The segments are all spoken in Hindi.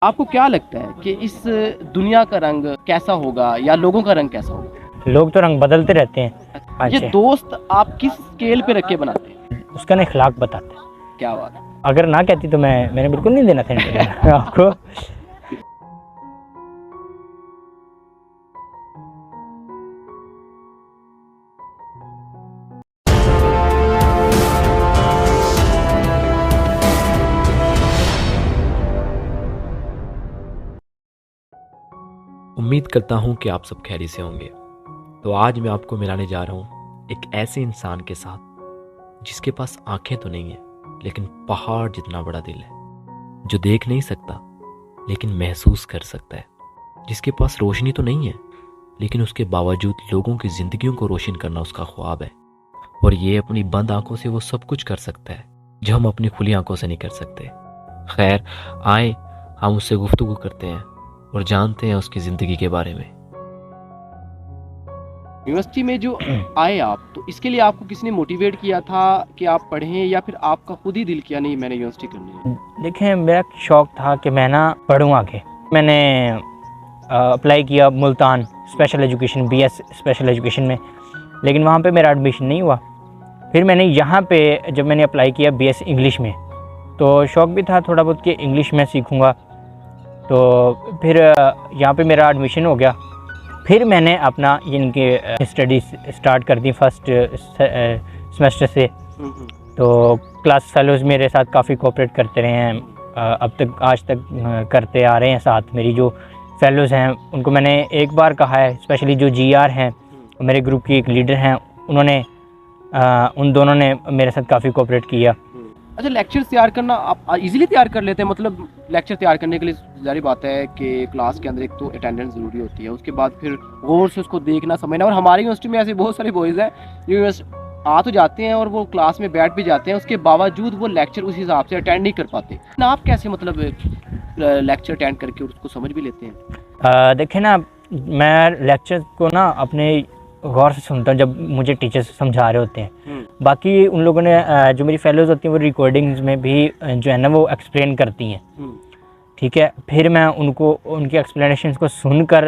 आपको क्या लगता है कि इस दुनिया का रंग कैसा होगा या लोगों का रंग कैसा होगा? लोग तो रंग बदलते रहते हैं। ये अच्छे दोस्त आप किस स्केल पे रख के बनाते हैं? उसका ना इखलाक बताते हैं। क्या बात है। अगर ना कहती तो मैंने बिल्कुल नहीं देना था इंटरव्यू आपको। उम्मीद करता हूँ कि आप सब खैरियत से होंगे। तो आज मैं आपको मिलाने जा रहा हूँ एक ऐसे इंसान के साथ जिसके पास आंखें तो नहीं है लेकिन पहाड़ जितना बड़ा दिल है, जो देख नहीं सकता लेकिन महसूस कर सकता है, जिसके पास रोशनी तो नहीं है लेकिन उसके बावजूद लोगों की जिंदगियों को रोशन करना उसका ख्वाब है। और ये अपनी बंद आंखों से वो सब कुछ कर सकता है जो हम अपनी खुली आंखों से नहीं कर सकते। खैर, आए हम उससे गुफ्तगू करते हैं और जानते हैं उसकी ज़िंदगी के बारे में। यूनिवर्सिटी में जो आए आप, तो इसके लिए आपको किसने मोटिवेट किया था कि आप पढ़ें, या फिर आपका खुद ही दिल किया नहीं मैंने यूनिवर्सिटी करनी है? देखें, मेरा शौक़ था कि मैं ना पढ़ूँ आगे। मैंने अप्लाई किया Multan special education BS special education में, लेकिन वहाँ पे मेरा एडमिशन नहीं हुआ। फिर मैंने यहाँ पे जब मैंने अप्लाई किया BS इंग्लिश में, तो शौक़ भी था थोड़ा बहुत कि इंग्लिश में सीखूँगा। तो फिर यहाँ पे मेरा एडमिशन हो गया। फिर मैंने अपना इनके स्टडीज़ स्टार्ट कर दी फर्स्ट सेमेस्टर से। तो क्लास फेलोज़ मेरे साथ काफ़ी कोऑपरेट करते रहे हैं, अब तक आज तक करते आ रहे हैं साथ। मेरी जो फेलोज़ हैं उनको मैंने एक बार कहा है, स्पेशली जो GR हैं मेरे ग्रुप की एक लीडर हैं, उन्होंने उन दोनों ने मेरे साथ काफ़ी कोऑपरेट किया। अच्छा, लेक्चर तैयार करना आप इजीली तैयार कर लेते हैं? मतलब लेक्चर तैयार करने के लिए जारी बात है कि क्लास के अंदर एक तो अटेंडेंस ज़रूरी होती है, उसके बाद फिर गौर से उसको देखना समझना। और हमारी यूनिवर्सिटी में ऐसे बहुत सारे बॉयज़ हैं जो आ तो जाते हैं और वो क्लास में बैठ भी जाते हैं, उसके बावजूद वो लेक्चर उस हिसाब से अटेंड नहीं कर पाते ना। आप कैसे मतलब लेक्चर अटेंड करके उसको समझ भी लेते हैं? देखें ना, मैं लेक्चर को ना अपने गौर से सुनता हूँ जब मुझे टीचर्स समझा रहे होते हैं। बाकी उन लोगों ने जो मेरी फेलोज़ होती हैं वो रिकॉर्डिंग्स में भी जो है ना वो एक्सप्लेन करती हैं, ठीक है। फिर मैं उनको उनकी एक्सप्लेनेशंस को सुनकर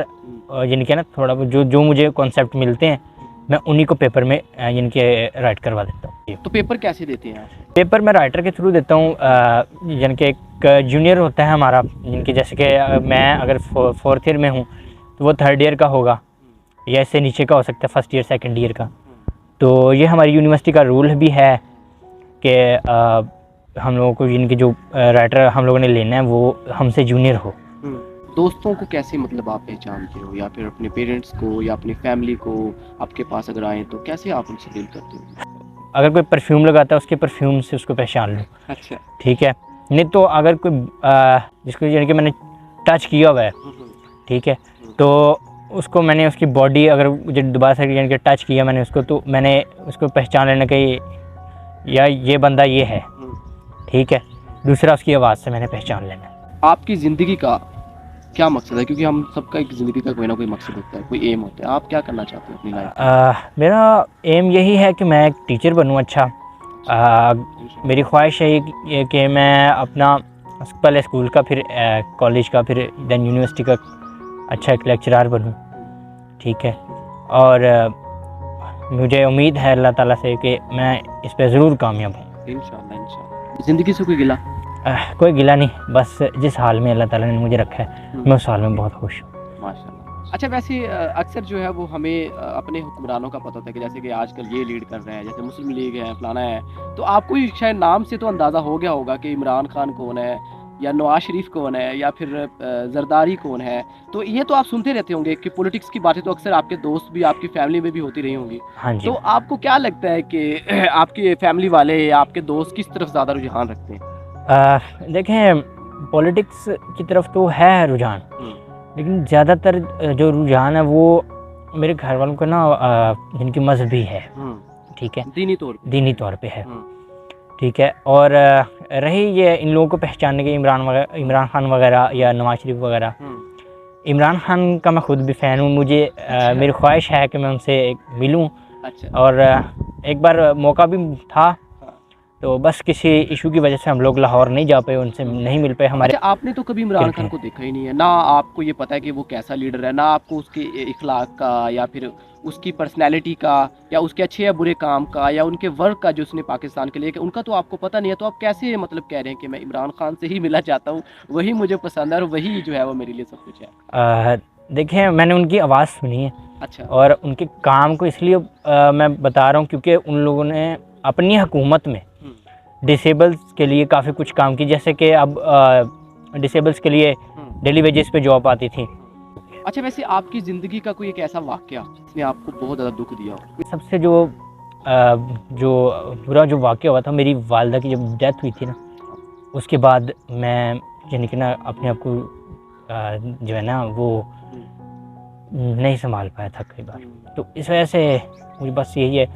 यानी कि ना थोड़ा जो जो मुझे कॉन्सेप्ट मिलते हैं मैं उन्हीं को पेपर में यानी कि राइट करवा देता हूँ। तो पेपर कैसे देते हैं आप? पेपर मैं राइटर के थ्रू देता हूँ। यानी कि एक जूनियर होता है हमारा, यानी जैसे कि मैं अगर 4th ईयर में हूँ तो वो 3rd ईयर का होगा, या इससे नीचे का हो सकता है 1st ईयर 2nd ईयर का। तो ये हमारी यूनिवर्सिटी का रूल भी है कि हम लोगों को इनके जो राइटर हम लोगों ने लेना है वो हमसे जूनियर हो। दोस्तों को कैसे मतलब आप पहचानते हो, या फिर अपने पेरेंट्स को या अपनी फैमिली को आपके पास अगर आए तो कैसे आप उनसे डील करते हो? अगर कोई परफ्यूम लगाता है उसके परफ्यूम से उसको पहचान लो। अच्छा, ठीक है। नहीं तो अगर कोई जिसको यानी कि मैंने टच किया हुआ है, ठीक है, तो उसको मैंने उसकी बॉडी अगर मुझे दोबारा से यानी कि टच किया मैंने उसको, तो मैंने उसको पहचान लेना कि या ये बंदा ये है, ठीक है। दूसरा उसकी आवाज़ से मैंने पहचान लेना। आपकी ज़िंदगी का क्या मकसद है? क्योंकि हम सबका एक ज़िंदगी का कोई ना कोई मकसद होता है, कोई एम होता है। आप क्या करना चाहते हो अपनी लाइफ? मेरा एम यही है कि मैं एक टीचर बनूँ अच्छा। मेरी ख्वाहिश है ये कि मैं अपना पहले स्कूल का, फिर कॉलेज का, फिर देन यूनिवर्सिटी का अच्छा एक लेक्चरार बनूँ, ठीक है। और मुझे उम्मीद है अल्लाह ताला से कि मैं इस पे ज़रूर कामयाब हूँ इंशाल्लाह। इंशाल्लाह। ज़िंदगी से कोई गिला? कोई गिला नहीं, बस जिस हाल में अल्लाह ताला ने मुझे रखा है मैं उस हाल में बहुत खुश हूँ माशाल्लाह। अच्छा, वैसे अक्सर जो है वो हमें अपने हुक्मरानों का पता होता है कि जैसे कि आजकल ये लीड कर रहे हैं, जैसे मुस्लिम लीग है, फलाना है। तो आपको शायद नाम से तो अंदाज़ा हो गया होगा कि इमरान खान कौन है, या नवाज शरीफ कौन है, या फिर जरदारी कौन है। तो ये तो आप सुनते रहते होंगे कि पॉलिटिक्स की बातें तो अक्सर आपके दोस्त भी, आपकी फैमिली में भी होती रही होंगी। हाँ जी। तो आपको क्या लगता है कि आपके फैमिली वाले या आपके दोस्त किस तरफ ज़्यादा रुझान रखते हैं? देखें, पॉलिटिक्स की तरफ तो है रुझान, लेकिन ज़्यादातर जो रुझान है वो मेरे घर वालों को ना जिनकी मजहबी है, ठीक है, दीनी तौर पे है, ठीक है। और रही ये इन लोगों को पहचानने के इमरान खान वगैरह या नवाज शरीफ वगैरह। इमरान खान का मैं खुद भी फ़ैन हूँ, मुझे मेरी ख्वाहिश है कि मैं उनसे मिलूँ। अच्छा। और एक बार मौका भी था, तो बस किसी इशू की वजह से हम लोग लाहौर नहीं जा पाए, उनसे नहीं मिल पाए। हमारे अच्छा, आपने तो कभी इमरान खान को देखा ही नहीं है, ना आपको ये पता है कि वो कैसा लीडर है, ना आपको उसके इखलाक का या फिर उसकी पर्सनैलिटी का या उसके अच्छे या बुरे काम का या उनके वर्क का जो उसने पाकिस्तान के लिए, कि उनका तो आपको पता नहीं है। तो आप कैसे मतलब कह रहे हैं कि मैं इमरान खान से ही मिलना चाहता हूँ, वही मुझे पसंद है और वही जो है वो मेरे लिए सब कुछ है। देखिए, मैंने उनकी आवाज़ सुनी है अच्छा। और उनके काम को इसलिए मैं बता रहा हूँ क्योंकि उन लोगों ने अपनी हुकूमत में डिसेबल्स के लिए काफ़ी कुछ काम की, जैसे कि अब डिसेबल्स के लिए डेली वेजेस पे जॉब आती थी। अच्छा, वैसे आपकी ज़िंदगी का कोई एक ऐसा वाक़या जिसने आपको बहुत ज़्यादा दुख दिया हो? सबसे जो बुरा जो वाक़या हुआ था, मेरी वालिदा की जब डेथ हुई थी ना, उसके बाद मैं यानी कि ना अपने आप को जो है ना वो नहीं संभाल पाया था कई बार। तो इस वजह से मुझे बस यही है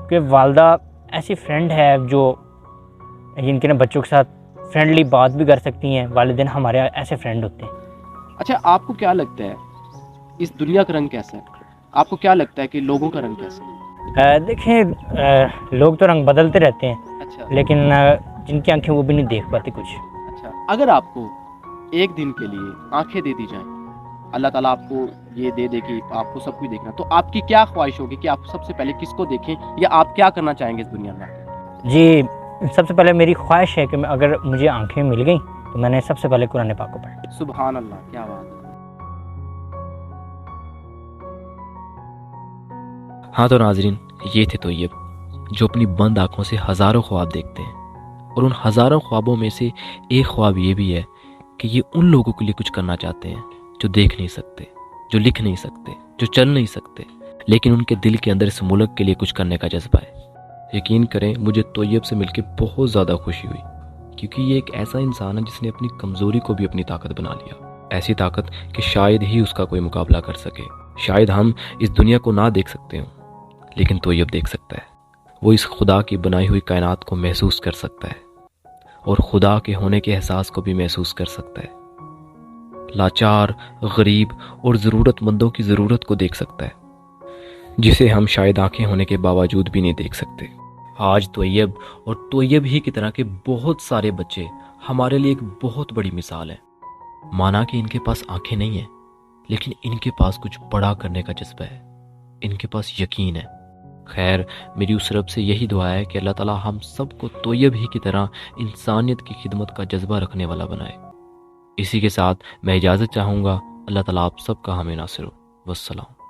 कि वालिदा ऐसी फ्रेंड है जो जिनके ना बच्चों के साथ फ्रेंडली बात भी कर सकती हैं। वालिदैन हमारे ऐसे फ्रेंड होते हैं। अच्छा, आपको क्या लगता है इस दुनिया का रंग कैसा है? आपको क्या लगता है कि लोगों का रंग कैसा है? देखिए, लोग तो रंग बदलते रहते हैं। अच्छा। लेकिन जिनकी आंखें वो भी नहीं देख पाती कुछ। अच्छा, अगर आपको एक दिन के लिए आंखें दे दी जाएं, अल्लाह ताला आपको ये दे दे कि आपको सब कुछ देखना, तो आपकी क्या ख्वाहिश होगी कि आप सबसे पहले किसको देखें या आप क्या करना चाहेंगे इस दुनिया में? जी, सबसे पहले मेरी ख्वाहिश है कि अगर मुझे आंखें मिल गई तो मैंने सबसे पहले कुरान पाक को पढ़ा। सुभान अल्लाह, क्या बात है। हाँ तो नाजरीन, ये थे तोयब जो अपनी बंद आंखों से हज़ारों ख्वाब देखते हैं, और उन हज़ारों ख्वाबों में से एक ख्वाब ये भी है कि ये उन लोगों के लिए कुछ करना चाहते हैं जो देख नहीं सकते, जो लिख नहीं सकते, जो चल नहीं सकते, लेकिन उनके दिल के अंदर इस मुल्क के लिए कुछ करने का जज्बा है। यकीन करें, मुझे तोयब से मिलकर बहुत ज़्यादा खुशी हुई, क्योंकि ये एक ऐसा इंसान है जिसने अपनी कमज़ोरी को भी अपनी ताकत बना लिया। ऐसी ताकत कि शायद ही उसका कोई मुकाबला कर सके। शायद हम इस दुनिया को ना देख सकते हों, लेकिन तोयब देख सकता है। वो इस खुदा की बनाई हुई कायनात को महसूस कर सकता है और खुदा के होने के एहसास को भी महसूस कर सकता है। लाचार, गरीब और ज़रूरतमंदों की ज़रूरत को देख सकता है, जिसे हम शायद आंखें होने के बावजूद भी नहीं देख सकते। आज तोयब और तोयब ही की तरह के बहुत सारे बच्चे हमारे लिए एक बहुत बड़ी मिसाल है। माना कि इनके पास आंखें नहीं हैं, लेकिन इनके पास कुछ बड़ा करने का जज्बा है, इनके पास यकीन है। खैर, मेरी उस रब से यही दुआ है कि अल्लाह ताला हम सबको तोयब ही की तरह इंसानियत की खिदमत का जज्बा रखने वाला बनाए। इसी के साथ मैं इजाज़त चाहूँगा। अल्लाह ताला आप सबका हमें नासिर हो। वस्सलाम।